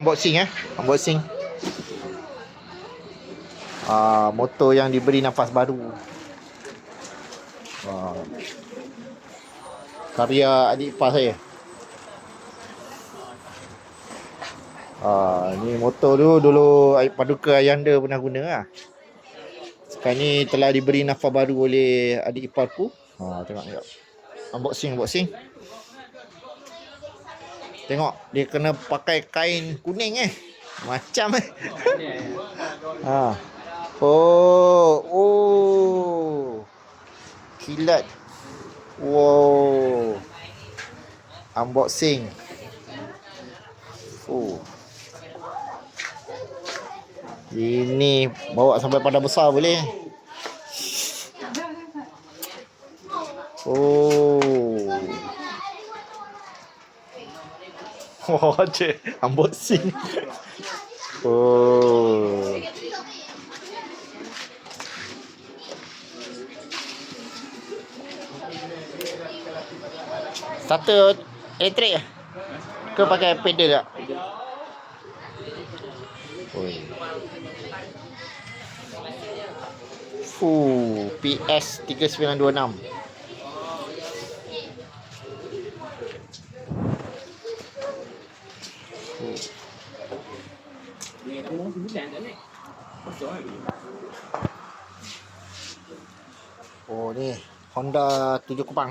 Unboxing unboxing. Motor yang diberi nafas baru. Karya adik ipar saya. Ni motor dulu paduka ayahanda pernah guna lah. Sekarang ni telah diberi nafas baru oleh adik iparku. Tengok. Unboxing. Tengok, dia kena pakai kain kuning macam kilat. Wow. Unboxing. Ini bawa sampai pada besar boleh. Cik, unboxing. Satu elektrik ke pakai pedal tak? PS 3926. Ni Honda 7 Kupang.